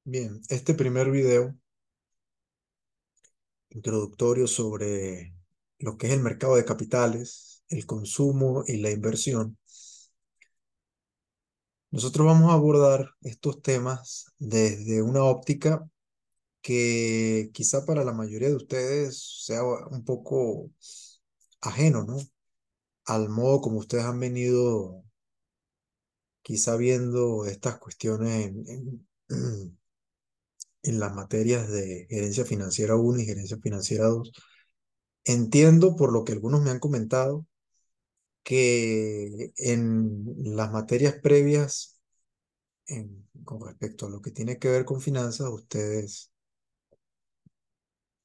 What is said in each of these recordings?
Bien, este primer video introductorio sobre lo que es el mercado de capitales, el consumo y la inversión, nosotros vamos a abordar estos temas desde una óptica que quizá para la mayoría de ustedes sea un poco ajeno, ¿no? Al modo como ustedes han venido quizá viendo estas cuestiones en las materias de gerencia financiera uno y gerencia financiera 2. Entiendo por lo que algunos me han comentado que en las materias previas, con respecto a lo que tiene que ver con finanzas, ustedes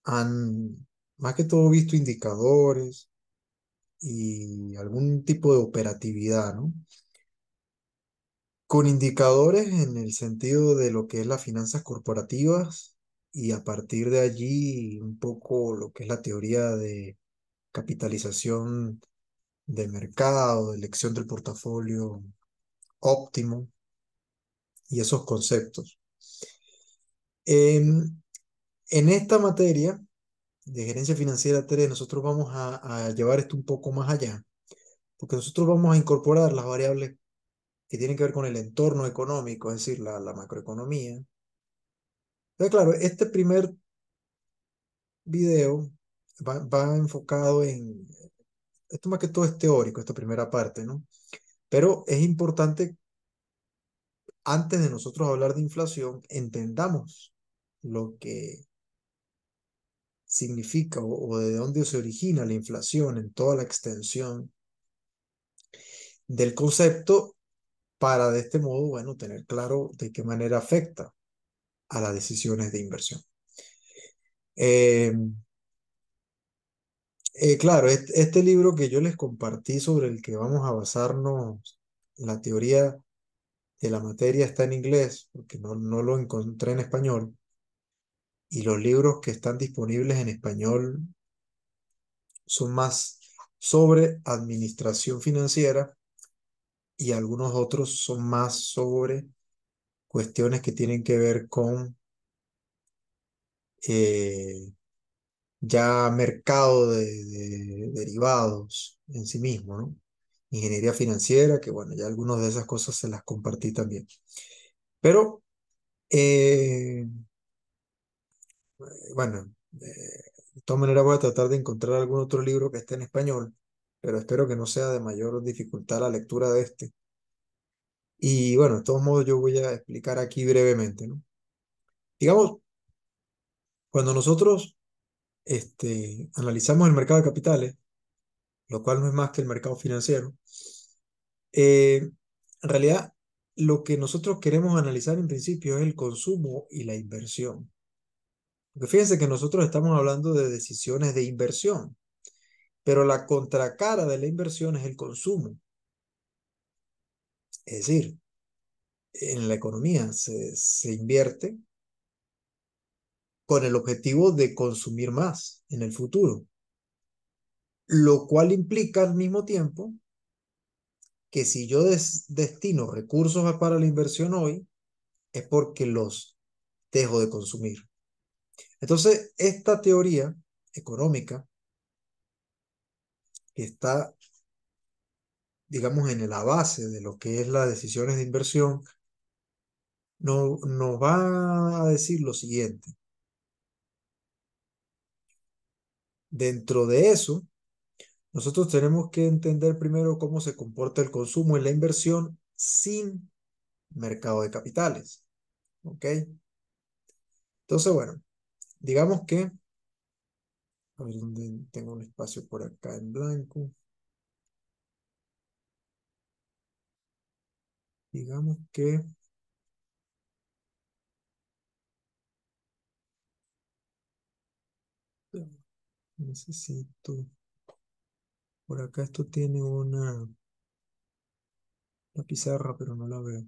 han más que todo visto indicadores y algún tipo de operatividad, ¿no? Con indicadores en el sentido de lo que es las finanzas corporativas y a partir de allí un poco lo que es la teoría de capitalización de mercado, de elección del portafolio óptimo y esos conceptos. En, en esta materia de gerencia financiera 3 nosotros vamos a llevar esto un poco más allá, porque nosotros vamos a incorporar las variables que tienen que ver con el entorno económico, es decir, la macroeconomía. Entonces, claro, este primer video va enfocado esto más que todo es teórico, esta primera parte, ¿no? Pero es importante, antes de nosotros hablar de inflación, entendamos lo que significa o de dónde se origina la inflación en toda la extensión del concepto para de este modo, bueno, tener claro de qué manera afecta a las decisiones de inversión. Eh, claro, este libro que yo les compartí sobre el que vamos a basarnos, la teoría de la materia está en inglés, porque no lo encontré en español, y los libros que están disponibles en español son más sobre administración financiera y algunos otros son más sobre cuestiones que tienen que ver con eh, ya mercado de derivados en sí mismo, ¿no? Ingeniería financiera, que bueno, ya algunas de esas cosas se las compartí también. Pero, bueno, de todas maneras voy a tratar de encontrar algún otro libro que esté en español, pero espero que no sea de mayor dificultad la lectura de este. Y bueno, de todos modos yo voy a explicar aquí brevemente, ¿no? Digamos, cuando nosotros analizamos el mercado de capitales, lo cual no es más que el mercado financiero, en realidad lo que nosotros queremos analizar en principio es el consumo y la inversión. Porque fíjense que nosotros estamos hablando de decisiones de inversión, pero la contracara de la inversión es el consumo. Es decir, en la economía se invierte con el objetivo de consumir más en el futuro, lo cual implica al mismo tiempo que si yo destino recursos para la inversión hoy, es porque los dejo de consumir. Entonces, esta teoría económica que está, digamos, en la base de lo que es las decisiones de inversión, no, nos va a decir lo siguiente. Dentro de eso, nosotros tenemos que entender primero cómo se comporta el consumo y la inversión sin mercado de capitales. ¿Ok? Entonces, bueno, digamos que, a ver dónde tengo un espacio por acá en blanco. Digamos que necesito, por acá esto tiene una pizarra, pero no la veo.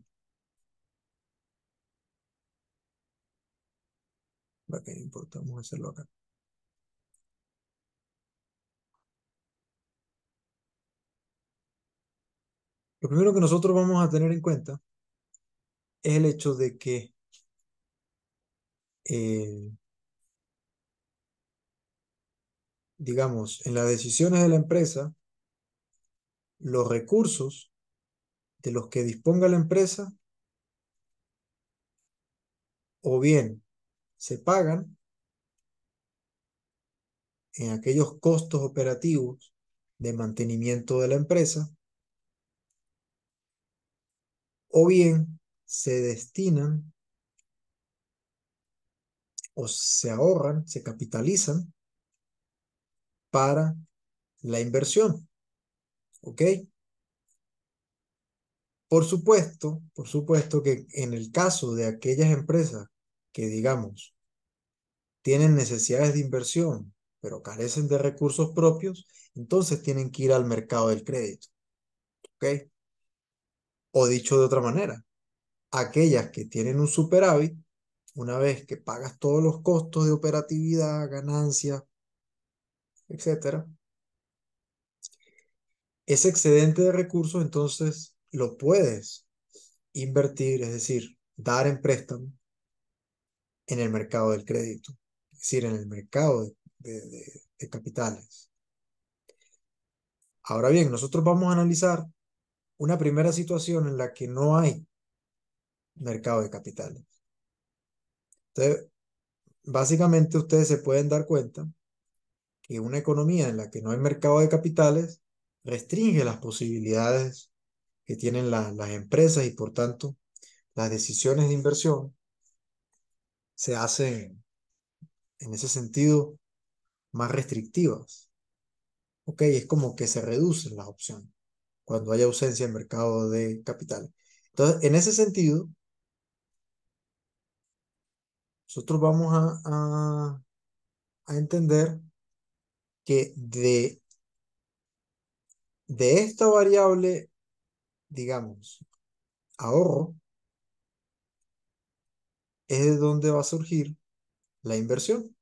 Va, que no importa, vamos a hacerlo acá. Lo primero que nosotros vamos a tener en cuenta es el hecho de que eh, digamos, en las decisiones de la empresa, los recursos de los que disponga la empresa o bien se pagan en aquellos costos operativos de mantenimiento de la empresa, o bien se destinan o se ahorran, se capitalizan para la inversión, ¿ok? Por supuesto que en el caso de aquellas empresas que, digamos, tienen necesidades de inversión, pero carecen de recursos propios, entonces tienen que ir al mercado del crédito, ¿ok? O dicho de otra manera, aquellas que tienen un superávit, una vez que pagas todos los costos de operatividad, ganancias, etcétera, ese excedente de recursos entonces lo puedes invertir, es decir, dar en préstamo en el mercado del crédito, es decir, en el mercado de capitales. Ahora bien, nosotros vamos a analizar una primera situación en la que no hay mercado de capitales. Entonces, básicamente ustedes se pueden dar cuenta que una economía en la que no hay mercado de capitales restringe las posibilidades que tienen las empresas y por tanto las decisiones de inversión se hacen en ese sentido más restrictivas. Ok, es como que se reducen las opciones cuando hay ausencia en mercado de capital. Entonces, en ese sentido, nosotros vamos a entender que de esta variable, digamos, ahorro, es de donde va a surgir la inversión,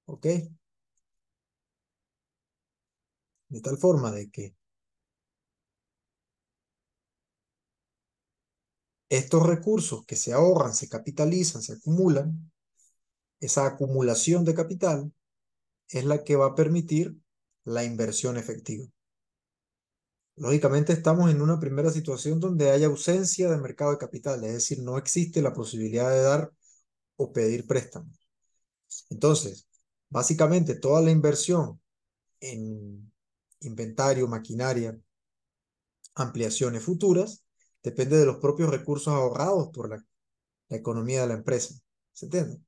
¿ok? De tal forma de que estos recursos que se ahorran, se capitalizan, se acumulan, esa acumulación de capital es la que va a permitir la inversión efectiva. Lógicamente estamos en una primera situación donde hay ausencia de mercado de capital, es decir, no existe la posibilidad de dar o pedir préstamos. Entonces, básicamente toda la inversión en inventario, maquinaria, ampliaciones futuras, depende de los propios recursos ahorrados por la economía de la empresa. ¿Se entiende?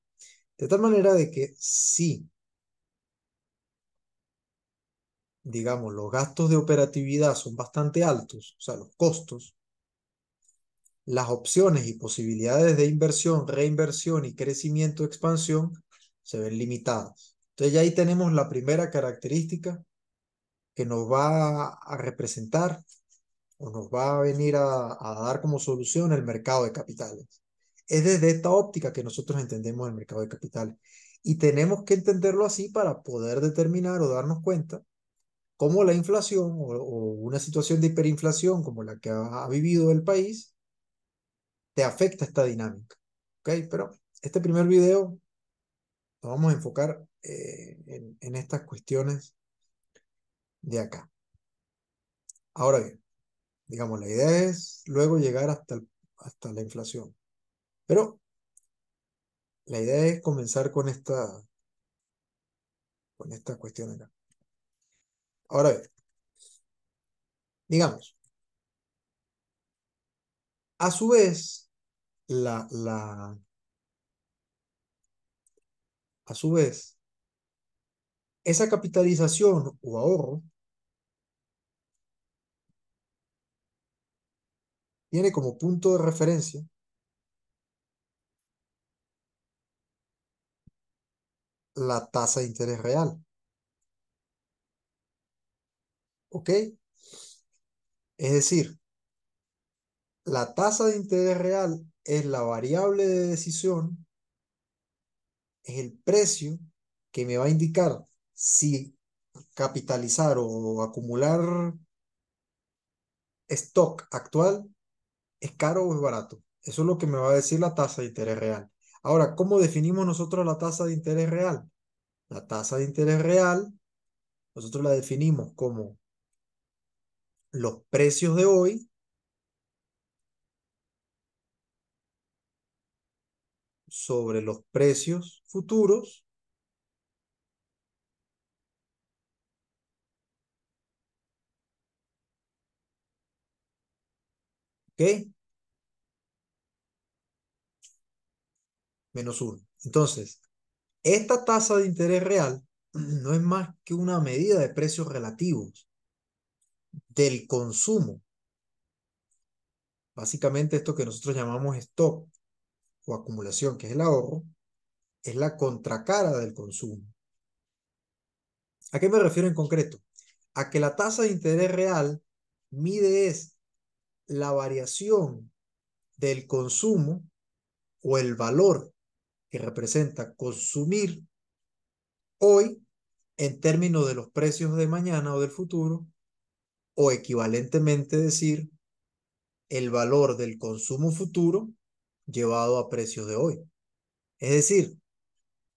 De tal manera de que si, digamos, los gastos de operatividad son bastante altos, o sea, los costos, las opciones y posibilidades de inversión, reinversión y crecimiento, expansión, se ven limitadas. Entonces ya ahí tenemos la primera característica que nos va a representar o nos va a venir a dar como solución el mercado de capitales. Es desde esta óptica que nosotros entendemos el mercado de capitales. Y tenemos que entenderlo así para poder determinar o darnos cuenta cómo la inflación o una situación de hiperinflación como la que ha vivido el país te afecta esta dinámica. ¿Ok? Pero este primer video lo vamos a enfocar en estas cuestiones de acá. Ahora bien, digamos, la idea es luego llegar hasta la inflación. Pero la idea es comenzar con esta cuestión acá. Ahora bien, digamos, a su vez, la, la, a su vez, esa capitalización o ahorro tiene como punto de referencia la tasa de interés real. ¿Ok? Es decir, la tasa de interés real es la variable de decisión, es el precio que me va a indicar si capitalizar o acumular stock actual es caro o es barato. Eso es lo que me va a decir la tasa de interés real. Ahora, ¿cómo definimos nosotros la tasa de interés real? La tasa de interés real, nosotros la definimos como los precios de hoy sobre los precios futuros, ¿ok? Menos uno. Entonces, esta tasa de interés real no es más que una medida de precios relativos del consumo. Básicamente esto que nosotros llamamos stock o acumulación, que es el ahorro, es la contracara del consumo. ¿A qué me refiero en concreto? A que la tasa de interés real mide es la variación del consumo o el valor que representa consumir hoy en términos de los precios de mañana o del futuro, o equivalentemente decir el valor del consumo futuro llevado a precios de hoy. Es decir,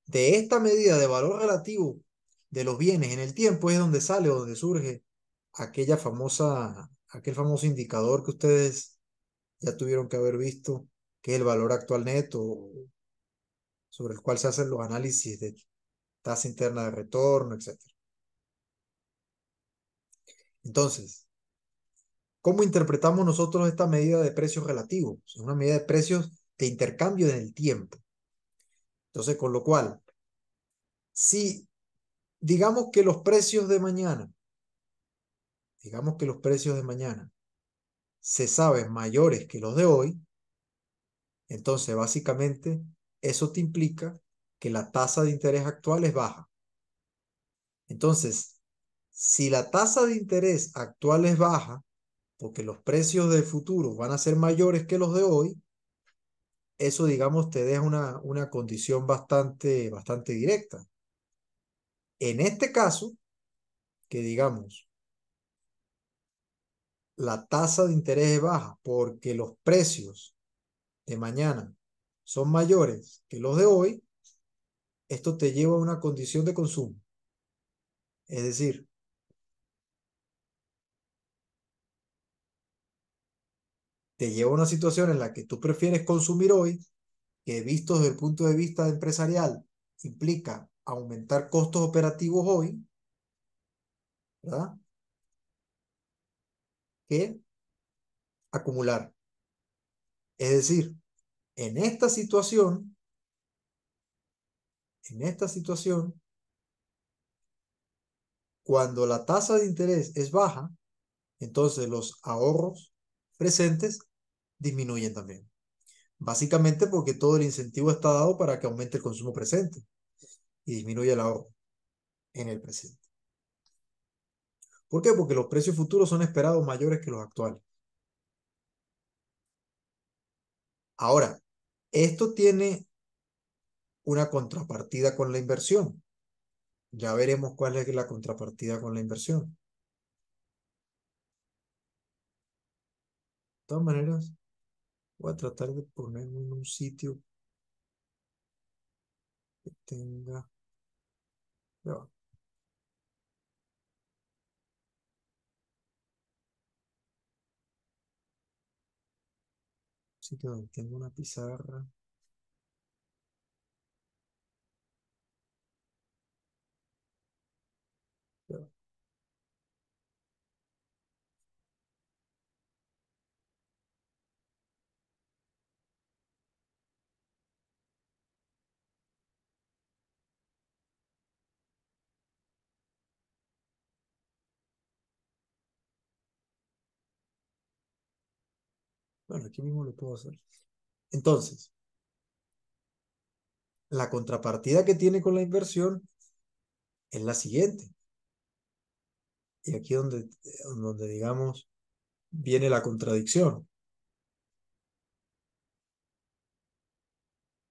de esta medida de valor relativo de los bienes en el tiempo es donde sale o donde surge aquel famoso indicador que ustedes ya tuvieron que haber visto, que es el valor actual neto, sobre el cual se hacen los análisis de tasa interna de retorno, etcétera. Entonces, ¿cómo interpretamos nosotros esta medida de precios relativos? Es una medida de precios de intercambio en el tiempo. Entonces, con lo cual, si digamos que los precios de mañana, digamos que los precios de mañana se saben mayores que los de hoy, entonces básicamente eso te implica que la tasa de interés actual es baja. Entonces, si la tasa de interés actual es baja, porque los precios del futuro van a ser mayores que los de hoy, eso, digamos, te deja una condición bastante directa. En este caso, que digamos, la tasa de interés es baja porque los precios de mañana son mayores que los de hoy, esto te lleva a una condición de consumo. Es decir, te lleva a una situación en la que tú prefieres consumir hoy, que visto desde el punto de vista empresarial implica aumentar costos operativos hoy, ¿verdad? Que acumular. Es decir, en esta situación, en esta situación, cuando la tasa de interés es baja, entonces los ahorros presentes disminuyen también. Básicamente porque todo el incentivo está dado para que aumente el consumo presente y disminuya el ahorro en el presente. ¿Por qué? Porque los precios futuros son esperados mayores que los actuales. Ahora, esto tiene una contrapartida con la inversión. Ya veremos cuál es la contrapartida con la inversión. De todas maneras, voy a tratar de ponerme en un sitio que tenga... Ya va, un sitio donde tenga una pizarra. Ya va. Bueno, aquí mismo lo puedo hacer. Entonces, la contrapartida que tiene con la inversión es la siguiente. Y aquí donde digamos, viene la contradicción.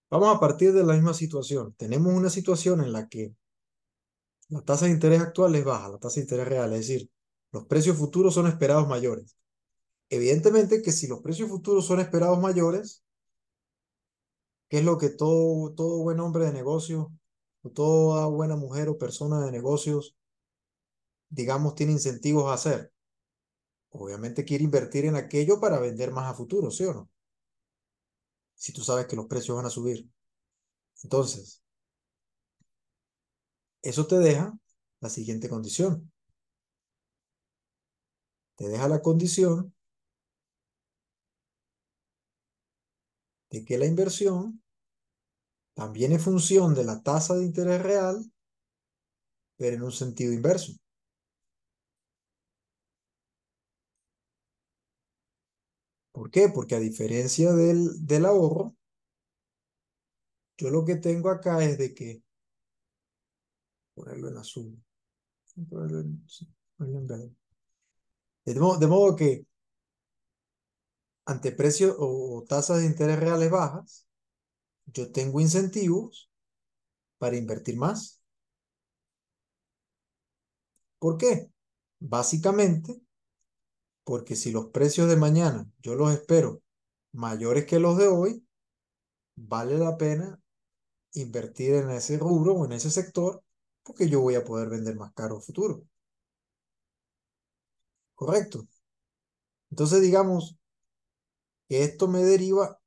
Vamos a partir de la misma situación. Tenemos una situación en la que la tasa de interés actual es baja, la tasa de interés real, es decir, los precios futuros son esperados mayores. Evidentemente que si los precios futuros son esperados mayores, ¿Qué es lo que todo buen hombre de negocios o toda buena mujer o persona de negocios, digamos, tiene incentivos a hacer? Obviamente quiere invertir en aquello para vender más a futuro, ¿sí o no? Si tú sabes que los precios van a subir. Entonces, eso te deja la siguiente condición. Te deja la condición de que la inversión también es función de la tasa de interés real, pero en un sentido inverso. ¿Por qué? Porque a diferencia del ahorro, yo lo que tengo acá es de que, ponerlo en azul, sí, ponerlo en verde. De modo que ante precios o tasas de interés reales bajas, yo tengo incentivos para invertir más. ¿Por qué? Básicamente, porque si los precios de mañana yo los espero mayores que los de hoy, vale la pena invertir en ese rubro o en ese sector porque yo voy a poder vender más caro a futuro. ¿Correcto? Entonces digamos que esto me deriva,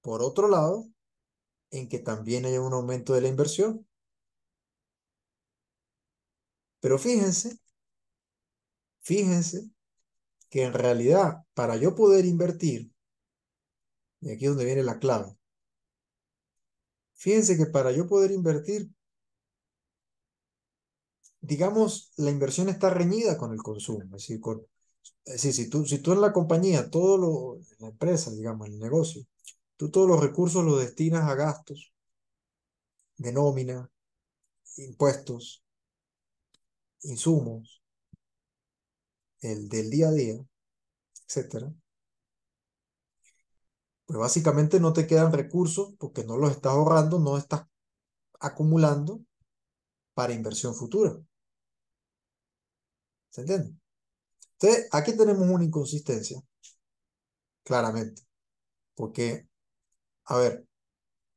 por otro lado, en que también hay un aumento de la inversión. Pero fíjense que en realidad para yo poder invertir, y aquí es donde viene la clave, fíjense que para yo poder invertir, digamos, la inversión está reñida con el consumo, es decir, si tú en la compañía, en la empresa, digamos, en el negocio, tú todos los recursos los destinas a gastos de nómina, impuestos, insumos, el del día a día, etcétera, pues básicamente no te quedan recursos porque no los estás ahorrando, no estás acumulando para inversión futura. ¿Se entiende? Entonces, aquí tenemos una inconsistencia, claramente, porque, a ver,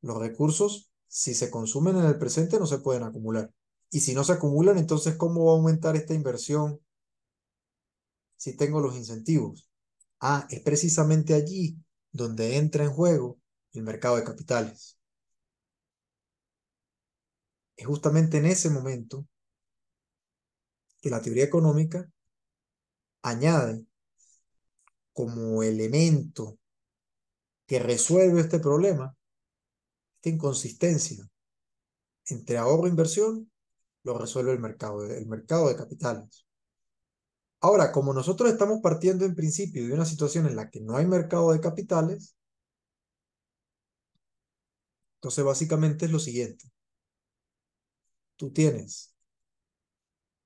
los recursos, si se consumen en el presente, no se pueden acumular. Y si no se acumulan, entonces, ¿cómo va a aumentar esta inversión si tengo los incentivos? Ah, es precisamente allí donde entra en juego el mercado de capitales. Es justamente en ese momento que la teoría económica añade como elemento que resuelve este problema, esta inconsistencia entre ahorro e inversión, lo resuelve el mercado de capitales. Ahora, como nosotros estamos partiendo en principio de una situación en la que no hay mercado de capitales, entonces básicamente es lo siguiente. Tú tienes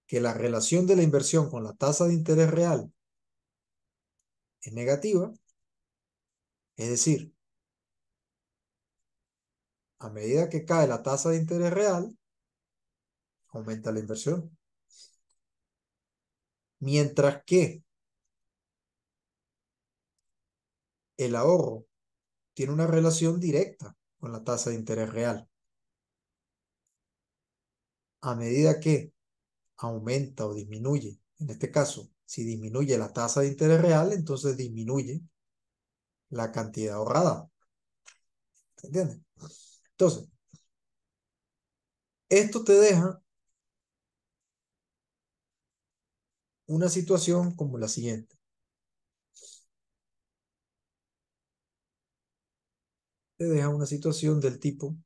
que la relación de la inversión con la tasa de interés real es negativa, es decir, a medida que cae la tasa de interés real, aumenta la inversión. Mientras que el ahorro tiene una relación directa con la tasa de interés real. A medida que aumenta o disminuye, en este caso, si disminuye la tasa de interés real, entonces disminuye la cantidad ahorrada. ¿Se entiende? Entonces, esto te deja una situación como la siguiente. Te deja una situación del tipo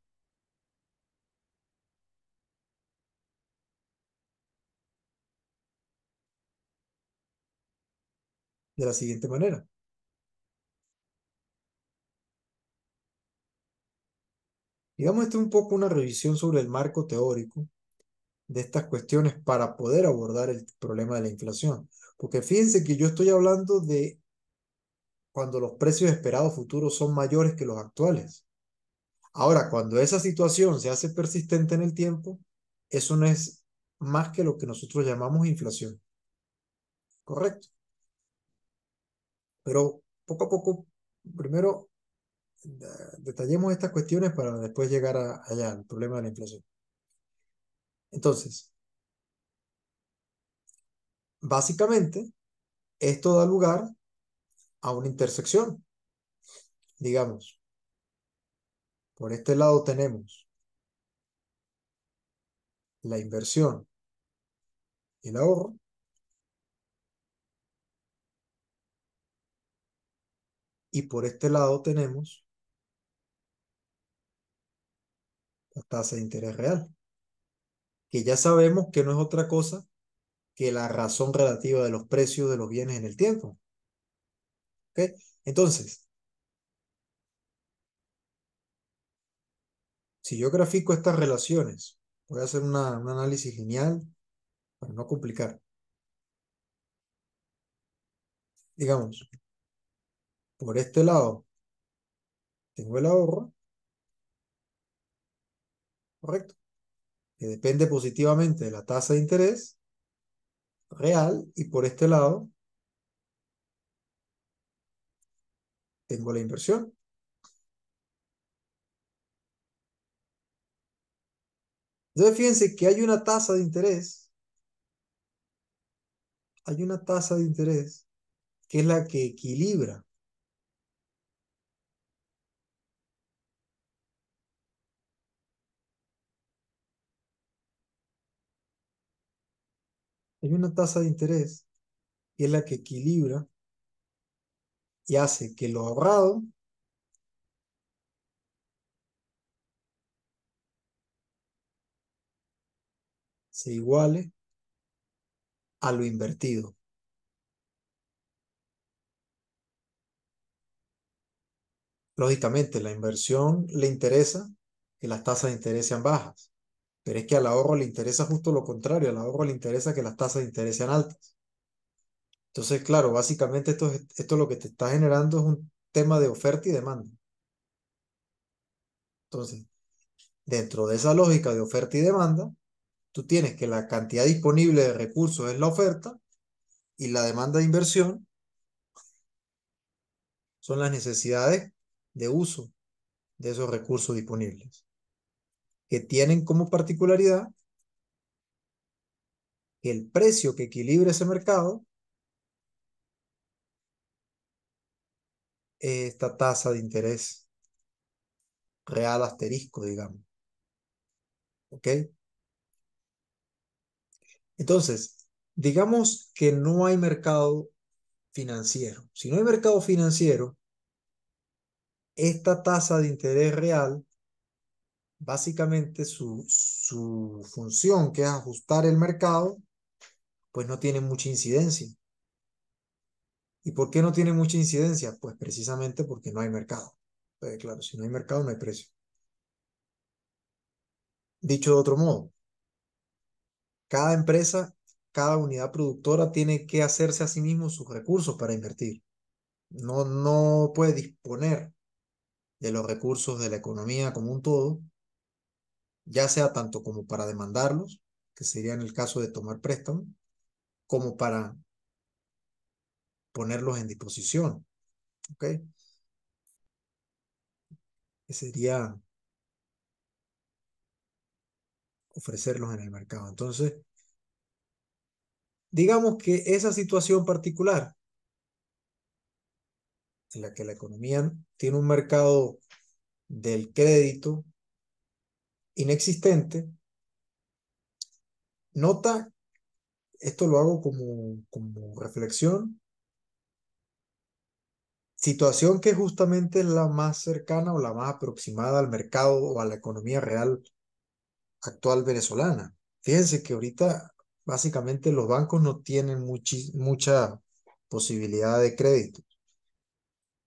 de la siguiente manera. Digamos, esto es un poco una revisión sobre el marco teórico de estas cuestiones para poder abordar el problema de la inflación. Porque fíjense que yo estoy hablando de cuando los precios esperados futuros son mayores que los actuales. Ahora, cuando esa situación se hace persistente en el tiempo, eso no es más que lo que nosotros llamamos inflación. ¿Correcto? Pero poco a poco, primero Detallemos estas cuestiones para después llegar allá, al problema de la inflación. Entonces, básicamente, esto da lugar a una intersección. Digamos, por este lado tenemos la inversión y el ahorro, y por este lado tenemos la tasa de interés real, que ya sabemos que no es otra cosa que la razón relativa de los precios de los bienes en el tiempo. ¿Ok? Entonces, si yo grafico estas relaciones, voy a hacer un análisis lineal para no complicar. Digamos, por este lado tengo el ahorro, ¿correcto? Que depende positivamente de la tasa de interés real, y por este lado tengo la inversión. Entonces, fíjense que hay una tasa de interés que es la que equilibra. Hay una tasa de interés que es la que equilibra y hace que lo ahorrado se iguale a lo invertido. Lógicamente, la inversión le interesa que las tasas de interés sean bajas, pero es que al ahorro le interesa justo lo contrario, al ahorro le interesa que las tasas de interés sean altas. Entonces, claro, básicamente esto lo que te está generando es un tema de oferta y demanda. Entonces, dentro de esa lógica de oferta y demanda, tú tienes que la cantidad disponible de recursos es la oferta y la demanda de inversión son las necesidades de uso de esos recursos disponibles, que tienen como particularidad que el precio que equilibra ese mercado es esta tasa de interés real asterisco, digamos. ¿Ok? Entonces, digamos que no hay mercado financiero. Si no hay mercado financiero, esta tasa de interés real, básicamente su función, que es ajustar el mercado, pues no tiene mucha incidencia. ¿Y por qué no tiene mucha incidencia? Pues precisamente porque no hay mercado. Claro, si no hay mercado, no hay precio. Dicho de otro modo, cada empresa, cada unidad productora tiene que hacerse a sí mismo sus recursos para invertir. No puede disponer de los recursos de la economía como un todo, ya sea tanto como para demandarlos, que sería en el caso de tomar préstamo, como para ponerlos en disposición, ¿ok? Que sería ofrecerlos en el mercado. Entonces, digamos que esa situación particular en la que la economía tiene un mercado del crédito inexistente, nota, esto lo hago como reflexión, situación que justamente es la más cercana o la más aproximada al mercado o a la economía real actual venezolana. Fíjense que ahorita básicamente los bancos no tienen mucha posibilidad de crédito,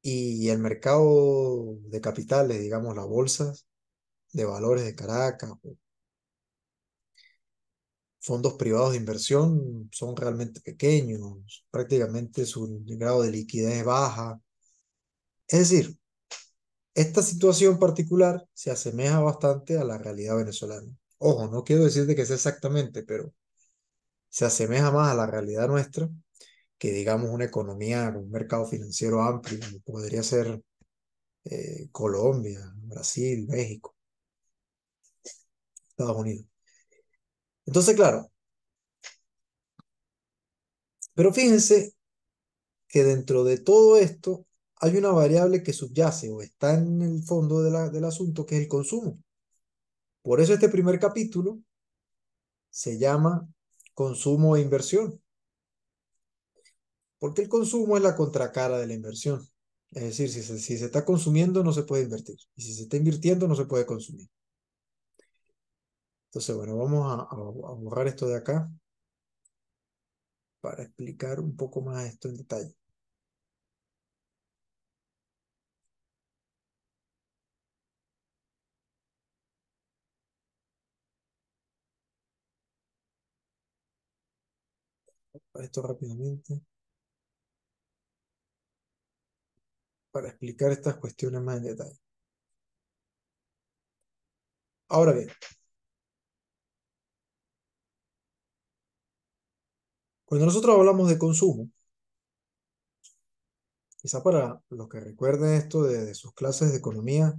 y el mercado de capitales, digamos las bolsas de valores de Caracas, o fondos privados de inversión son realmente pequeños, prácticamente su grado de liquidez es baja. Es decir, esta situación particular se asemeja bastante a la realidad venezolana. Ojo, no quiero decirte que sea exactamente, pero se asemeja más a la realidad nuestra que, digamos, una economía con un mercado financiero amplio, como podría ser Colombia, Brasil, México, Estados Unidos. Entonces, claro, pero fíjense que dentro de todo esto hay una variable que subyace o está en el fondo del asunto, que es el consumo. Por eso este primer capítulo se llama consumo e inversión, porque el consumo es la contracara de la inversión. Es decir, si se está consumiendo no se puede invertir, y si se está invirtiendo no se puede consumir. Entonces, bueno, vamos a borrar esto de acá para explicar un poco más esto en detalle. Esto rápidamente, para explicar estas cuestiones más en detalle. Ahora bien, cuando nosotros hablamos de consumo, quizá para los que recuerden esto de sus clases de economía,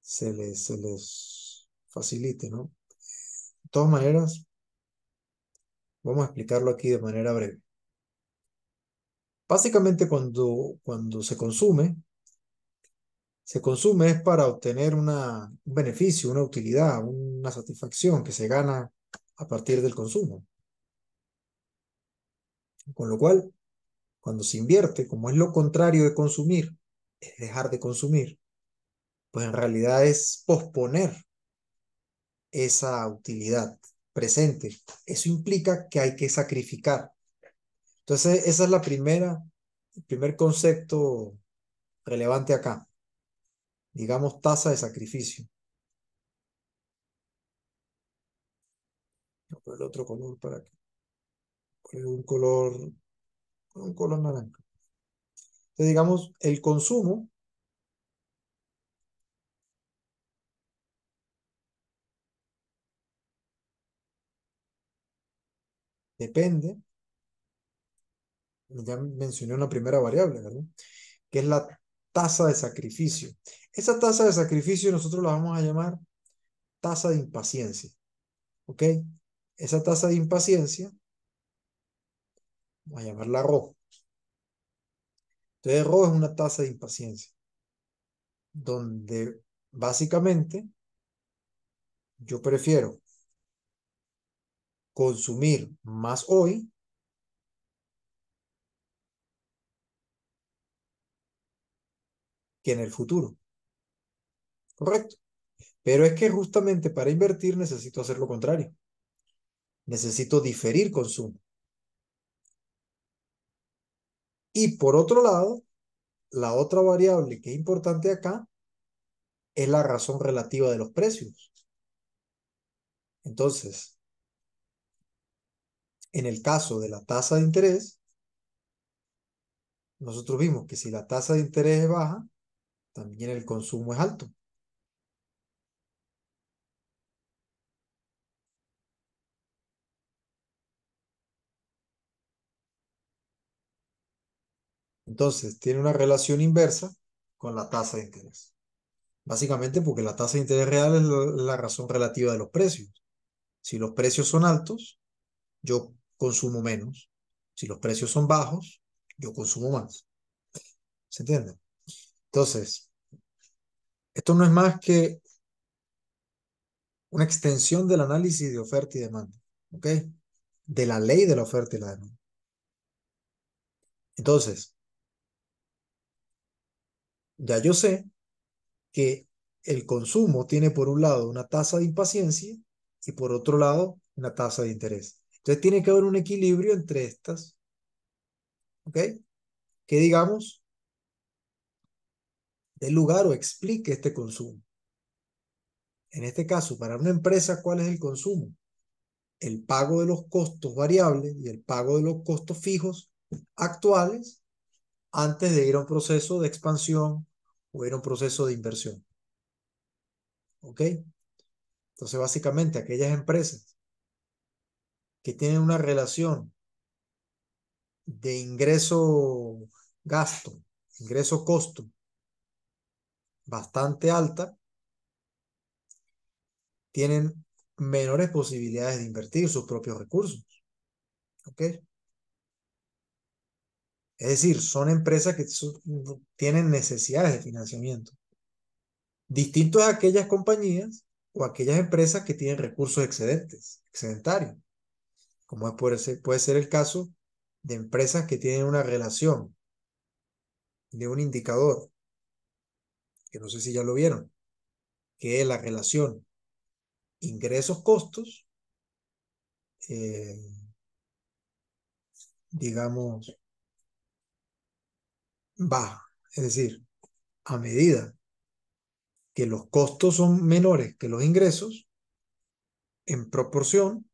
se les facilite, ¿no? De todas maneras, vamos a explicarlo aquí de manera breve. Básicamente, cuando se consume es para obtener un beneficio, una utilidad, una satisfacción que se gana a partir del consumo. Con lo cual, cuando se invierte, como es lo contrario de consumir, es dejar de consumir, pues en realidad es posponer esa utilidad presente. Eso implica que hay que sacrificar. Entonces, esa es el primer concepto relevante acá. Digamos, tasa de sacrificio. Voy a poner otro color para que poner un color naranja. Entonces, digamos, el consumo depende, ya mencioné una primera variable, ¿verdad? Que es la tasa de sacrificio. Esa tasa de sacrificio nosotros la vamos a llamar tasa de impaciencia, ¿ok? Esa tasa de impaciencia, vamos a llamarla Rho. Entonces, Rho es una tasa de impaciencia, donde básicamente yo prefiero consumir más hoy que en el futuro, ¿correcto? Pero es que justamente para invertir necesito hacer lo contrario. Necesito diferir consumo. Y por otro lado, la otra variable que es importante acá es la razón relativa de los precios. Entonces, en el caso de la tasa de interés, nosotros vimos que si la tasa de interés es baja, también el consumo es alto. Entonces, tiene una relación inversa con la tasa de interés. Básicamente porque la tasa de interés real es la razón relativa de los precios. Si los precios son altos, yo consumo menos. Si los precios son bajos, yo consumo más. ¿Se entiende? Entonces, esto no es más que una extensión del análisis de oferta y demanda, ¿ok? De la ley de la oferta y la demanda. Entonces, ya yo sé que el consumo tiene por un lado una tasa de impaciencia y por otro lado una tasa de interés. Entonces tiene que haber un equilibrio entre estas, ¿ok? Que digamos, dé lugar o explique este consumo. En este caso, para una empresa, ¿cuál es el consumo? El pago de los costos variables y el pago de los costos fijos actuales antes de ir a un proceso de expansión o ir a un proceso de inversión. ¿Ok? Entonces, básicamente, aquellas empresas que tienen una relación de ingreso-gasto, ingreso-costo, bastante alta, tienen menores posibilidades de invertir sus propios recursos. ¿Ok? Es decir, son empresas que tienen necesidades de financiamiento. Distinto a aquellas compañías o aquellas empresas que tienen recursos excedentes, excedentarios, como puede ser el caso de empresas que tienen una relación de un indicador, que no sé si ya lo vieron, que es la relación ingresos-costos, eh, digamos, baja. Es decir, a medida que los costos son menores que los ingresos, en proporción,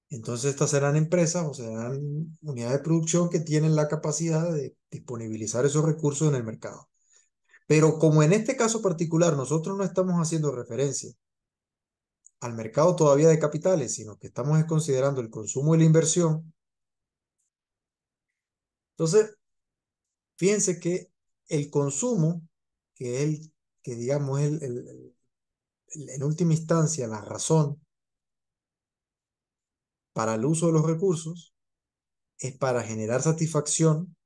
entonces estas serán empresas o serán unidades de producción que tienen la capacidad de disponibilizar esos recursos en el mercado. Pero como en este caso particular nosotros no estamos haciendo referencia al mercado todavía de capitales, sino que estamos considerando el consumo y la inversión, entonces fíjense que el consumo, que es el que digamos es en última instancia la razón para el uso de los recursos, es para generar satisfacción.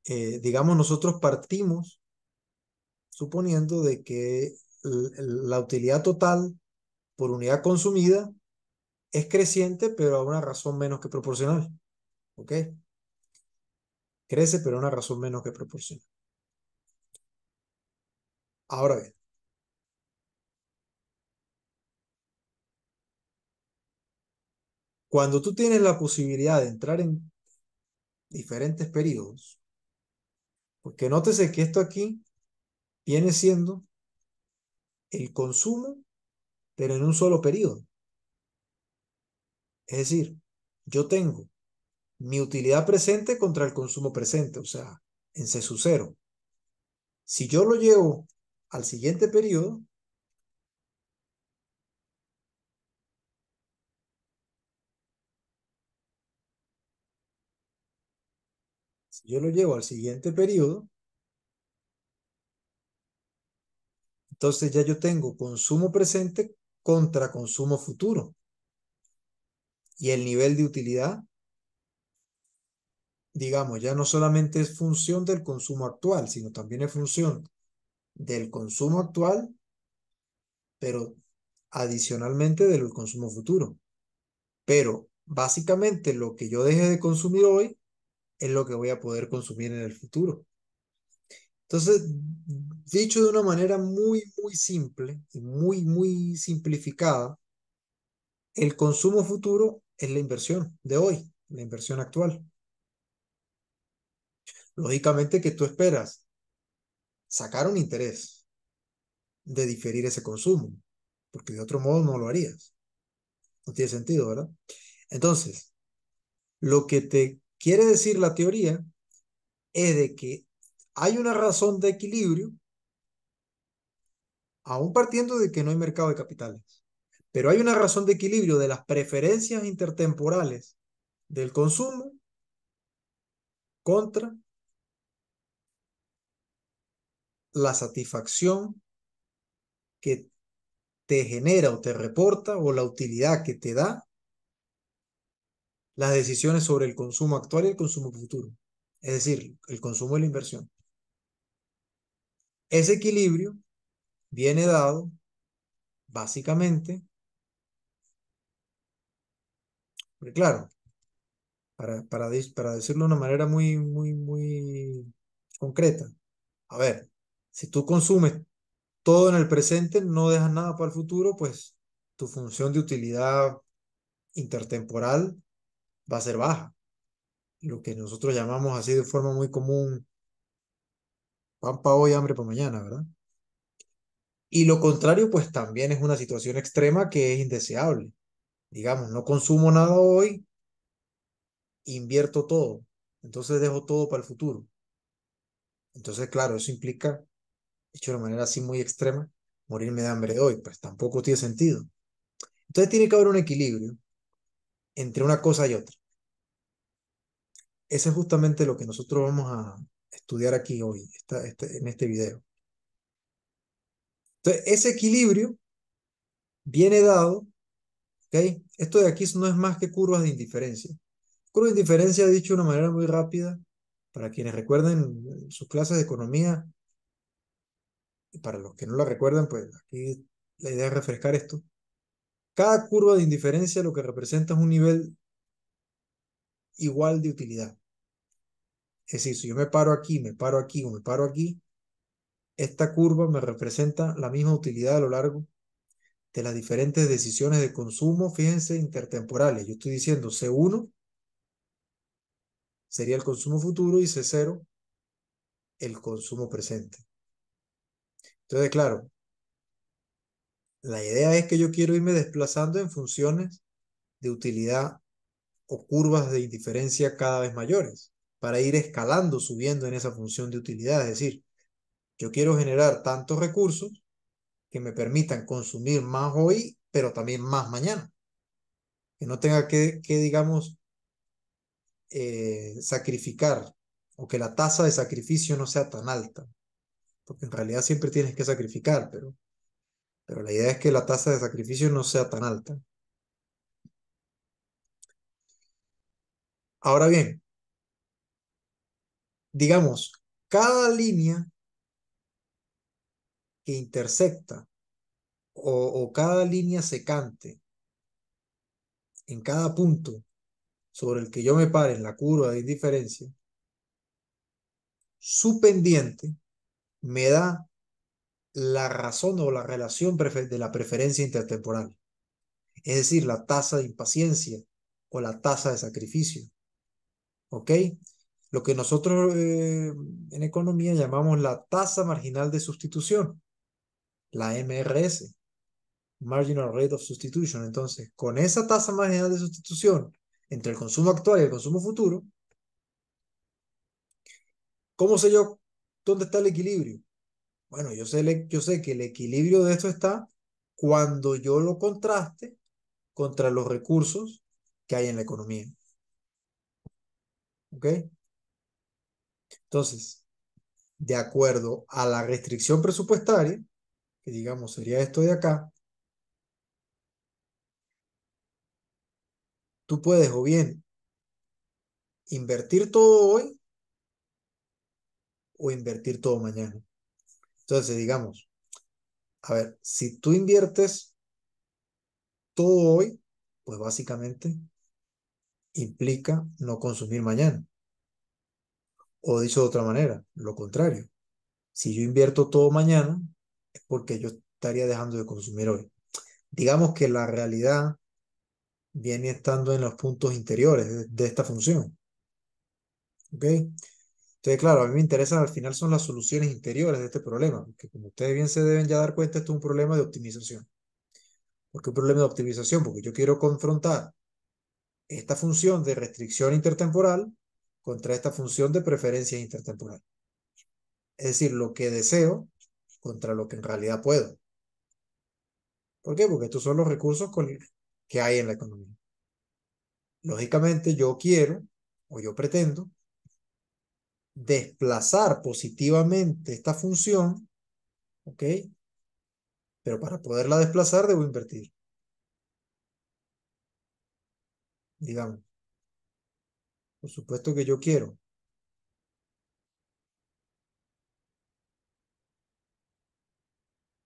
Digamos, nosotros partimos suponiendo de que la utilidad total por unidad consumida es creciente, pero a una razón menos que proporcional. ¿Ok? Crece, pero a una razón menos que proporcional. Ahora bien, cuando tú tienes la posibilidad de entrar en diferentes periodos, porque nótese que esto aquí viene siendo el consumo, pero en un solo periodo. Es decir, yo tengo mi utilidad presente contra el consumo presente, o sea, en C sub cero. Si yo lo llevo al siguiente periodo, si yo lo llevo al siguiente periodo, entonces ya yo tengo consumo presente contra consumo futuro. Y el nivel de utilidad, digamos, ya no solamente es función del consumo actual, sino también es función del consumo actual, pero adicionalmente del consumo futuro. Pero básicamente lo que yo deje de consumir hoy es lo que voy a poder consumir en el futuro. Entonces, dicho de una manera muy, muy simple y muy, muy simplificada, el consumo futuro es la inversión de hoy, la inversión actual. Lógicamente que tú esperas sacar un interés de diferir ese consumo, porque de otro modo no lo harías. No tiene sentido, ¿verdad? Entonces, lo que te quiere decir la teoría es de que hay una razón de equilibrio, aún partiendo de que no hay mercado de capitales, pero hay una razón de equilibrio de las preferencias intertemporales del consumo contra la satisfacción que te genera o te reporta o la utilidad que te da las decisiones sobre el consumo actual y el consumo futuro. Es decir, el consumo y la inversión. Ese equilibrio viene dado básicamente, porque claro, para decirlo de una manera muy, muy, muy concreta. A ver, si tú consumes todo en el presente, no dejas nada para el futuro, pues tu función de utilidad intertemporal va a ser baja. Lo que nosotros llamamos así de forma muy común, pan para hoy, hambre para mañana, ¿verdad? Y lo contrario, pues también es una situación extrema que es indeseable. Digamos, no consumo nada hoy, invierto todo, entonces dejo todo para el futuro. Entonces, claro, eso implica, hecho de manera así muy extrema, morirme de hambre hoy, pues tampoco tiene sentido. Entonces tiene que haber un equilibrio entre una cosa y otra. Eso es justamente lo que nosotros vamos estudiar aquí hoy, en este video. Entonces, ese equilibrio viene dado, ¿ok? Esto de aquí no es más que curvas de indiferencia. Curva de indiferencia, dicho de una manera muy rápida, para quienes recuerden sus clases de economía, y para los que no la recuerdan, pues aquí la idea es refrescar esto. Cada curva de indiferencia lo que representa es un nivel igual de utilidad. Es decir, si yo me paro aquí, me paro aquí o me paro aquí, esta curva me representa la misma utilidad a lo largo de las diferentes decisiones de consumo, fíjense, intertemporales. Yo estoy diciendo C1 sería el consumo futuro y C0 el consumo presente. Entonces, claro, la idea es que yo quiero irme desplazando en funciones de utilidad o curvas de indiferencia cada vez mayores para ir escalando, subiendo en esa función de utilidad. Es decir, yo quiero generar tantos recursos que me permitan consumir más hoy, pero también más mañana. Que no tenga que digamos, sacrificar o que la tasa de sacrificio no sea tan alta, porque en realidad siempre tienes que sacrificar, pero la idea es que la tasa de sacrificio no sea tan alta. Ahora bien, digamos, cada línea que intersecta o cada línea secante en cada punto sobre el que yo me pare en la curva de indiferencia, su pendiente me da la razón o la relación de la preferencia intertemporal, es decir, la tasa de impaciencia o la tasa de sacrificio, ¿ok? Lo que nosotros en economía llamamos la tasa marginal de sustitución, la MRS, Marginal Rate of Substitution. Entonces, con esa tasa marginal de sustitución entre el consumo actual y el consumo futuro, ¿cómo sé yo dónde está el equilibrio? Bueno, yo sé que el equilibrio de esto está cuando yo lo contraste contra los recursos que hay en la economía. ¿Ok? Entonces, de acuerdo a la restricción presupuestaria, que digamos sería esto de acá, tú puedes o bien invertir todo hoy o invertir todo mañana. Entonces, digamos, a ver, si tú inviertes todo hoy, pues básicamente implica no consumir mañana. O dicho de otra manera, lo contrario. Si yo invierto todo mañana, es porque yo estaría dejando de consumir hoy. Digamos que la realidad viene estando en los puntos interiores de esta función. ¿Ok? Entonces, claro, a mí me interesan al final son las soluciones interiores de este problema, porque como ustedes bien se deben ya dar cuenta, esto es un problema de optimización. ¿Por qué un problema de optimización? Porque yo quiero confrontar esta función de restricción intertemporal contra esta función de preferencia intertemporal. Es decir, lo que deseo contra lo que en realidad puedo. ¿Por qué? Porque estos son los recursos que hay en la economía. Lógicamente, yo quiero o yo pretendo desplazar positivamente esta función, ¿ok? Pero para poderla desplazar debo invertir, digamos. Por supuesto que yo quiero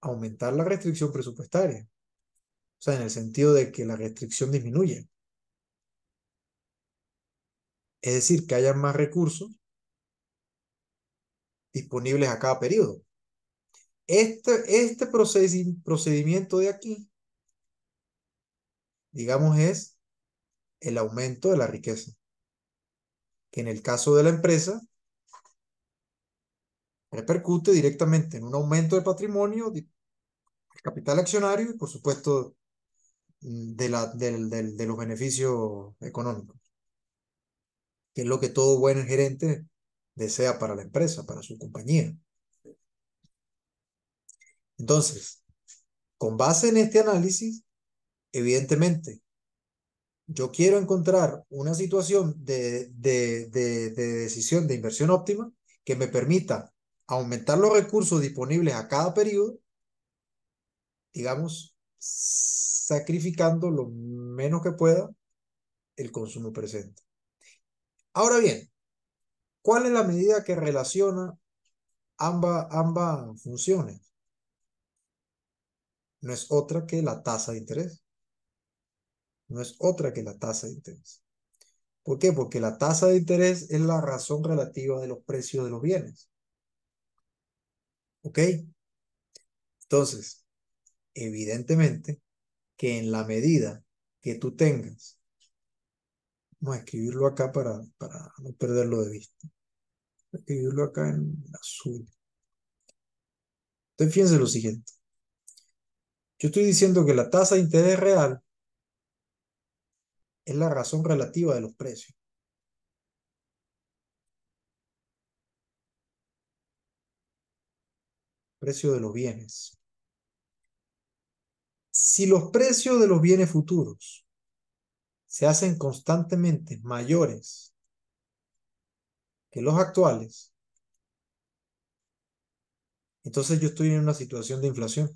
aumentar la restricción presupuestaria, o sea, en el sentido de que la restricción disminuya. Es decir, que haya más recursos disponibles a cada periodo. Este procedimiento de aquí, digamos, es el aumento de la riqueza, que en el caso de la empresa repercute directamente en un aumento de patrimonio, de capital accionario y, por supuesto, de los beneficios económicos, que es lo que todo buen gerente desea para la empresa, para su compañía. Entonces, con base en este análisis, evidentemente, yo quiero encontrar una situación de decisión de inversión óptima que me permita aumentar los recursos disponibles a cada periodo, digamos, sacrificando lo menos que pueda el consumo presente. Ahora bien, ¿cuál es la medida que relaciona ambas funciones? No es otra que la tasa de interés. No es otra que la tasa de interés. ¿Por qué? Porque la tasa de interés es la razón relativa de los precios de los bienes. ¿Ok? Entonces, evidentemente que en la medida que tú tengas, vamos a escribirlo acá para no perderlo de vista. Voy a escribirlo acá en azul. Entonces, fíjense lo siguiente. Yo estoy diciendo que la tasa de interés real es la razón relativa de los precios. Precio de los bienes. Si los precios de los bienes futuros se hacen constantemente mayores que los actuales, entonces yo estoy en una situación de inflación.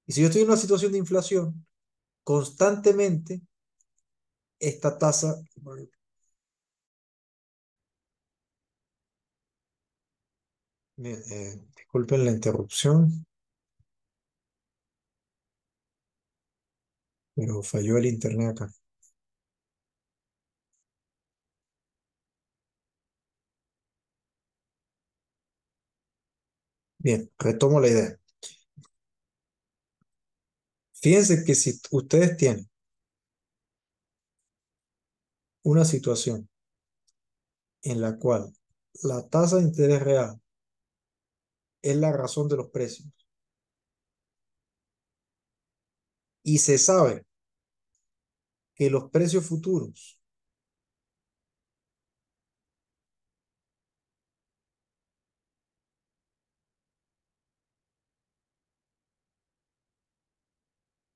Y si yo estoy en una situación de inflación, constantemente esta tasa, disculpen la interrupción, pero falló el internet acá. Bien, retomo la idea. Fíjense que si ustedes tienen una situación en la cual la tasa de interés real es la razón de los precios y se sabe que los precios futuros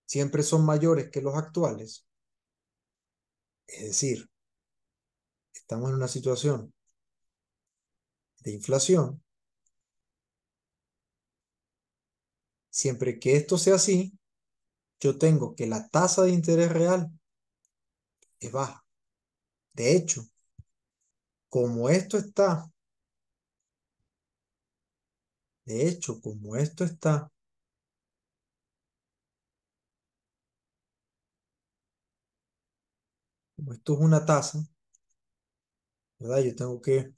siempre son mayores que los actuales, es decir, estamos en una situación de inflación, siempre que esto sea así, yo tengo que la tasa de interés real es baja. De hecho, como esto está, de hecho, como esto está, como esto es una tasa, ¿verdad? Yo tengo que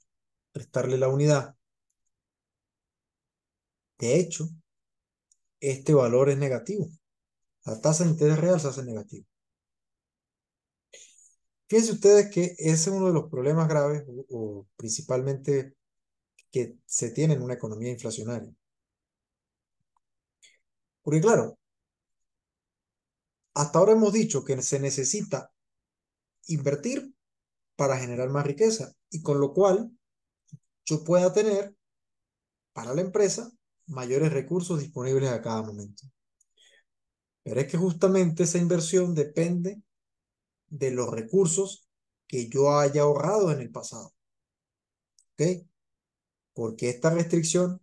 prestarle la unidad. De hecho, este valor es negativo. La tasa de interés real se hace negativa. Fíjense ustedes que ese es uno de los problemas graves o principalmente que se tiene en una economía inflacionaria. Porque claro, hasta ahora hemos dicho que se necesita invertir para generar más riqueza y con lo cual yo pueda tener para la empresa mayores recursos disponibles a cada momento. Pero es que justamente esa inversión depende de los recursos que yo haya ahorrado en el pasado. ¿Ok? Porque esta restricción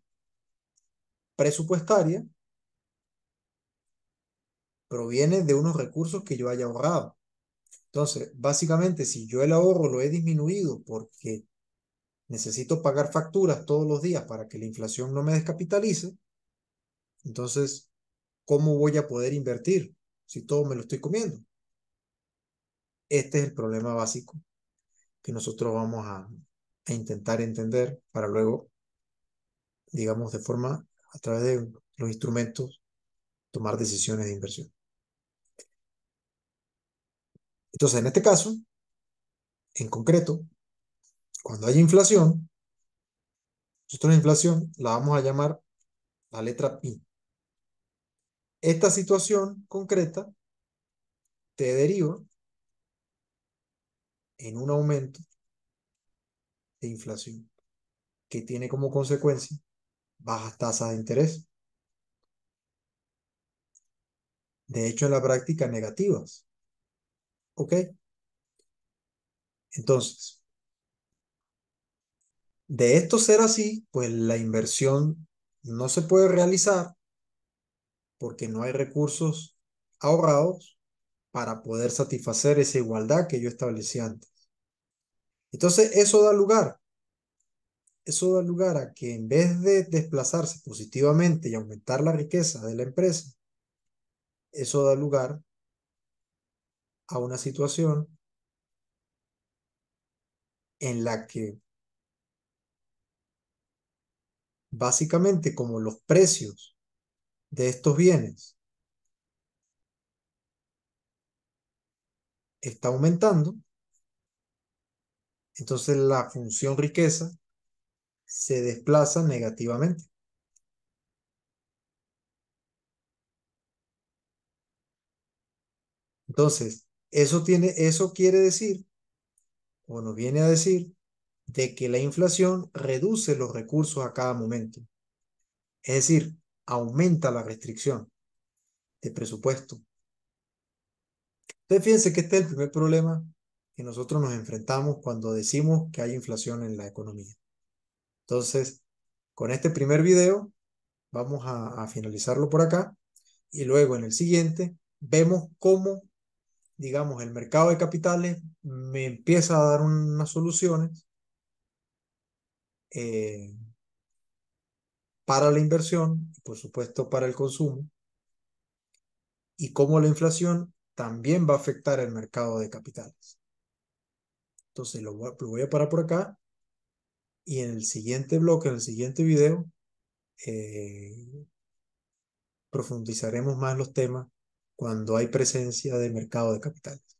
presupuestaria proviene de unos recursos que yo haya ahorrado. Entonces, básicamente, si yo el ahorro lo he disminuido porque necesito pagar facturas todos los días para que la inflación no me descapitalice, entonces, ¿cómo voy a poder invertir si todo me lo estoy comiendo? Este es el problema básico que nosotros vamos a intentar entender para luego, digamos, de forma, a través de los instrumentos, tomar decisiones de inversión. Entonces, en este caso, en concreto, cuando hay inflación, nosotros la inflación la vamos a llamar la letra I. Esta situación concreta te deriva en un aumento de inflación que tiene como consecuencia bajas tasas de interés. De hecho, en la práctica, negativas. ¿Ok? Entonces, de esto ser así, pues la inversión no se puede realizar porque no hay recursos ahorrados para poder satisfacer esa igualdad que yo establecí antes. Entonces, eso da lugar a que en vez de desplazarse positivamente y aumentar la riqueza de la empresa, eso da lugar a una situación en la que básicamente como los precios de estos bienes está aumentando, entonces la función riqueza se desplaza negativamente. Entonces, eso quiere decir, o nos viene a decir, de que la inflación reduce los recursos a cada momento. Es decir, aumenta la restricción de presupuesto. Entonces, fíjense que este es el primer problema que nosotros nos enfrentamos cuando decimos que hay inflación en la economía. Entonces, con este primer video vamos a finalizarlo por acá y luego en el siguiente vemos cómo, digamos, el mercado de capitales me empieza a dar unas soluciones eh, para la inversión y por supuesto para el consumo y cómo la inflación también va a afectar el mercado de capitales. Entonces lo voy a parar por acá y en el siguiente bloque, en el siguiente video, eh, profundizaremos más los temas cuando hay presencia de mercado de capitales.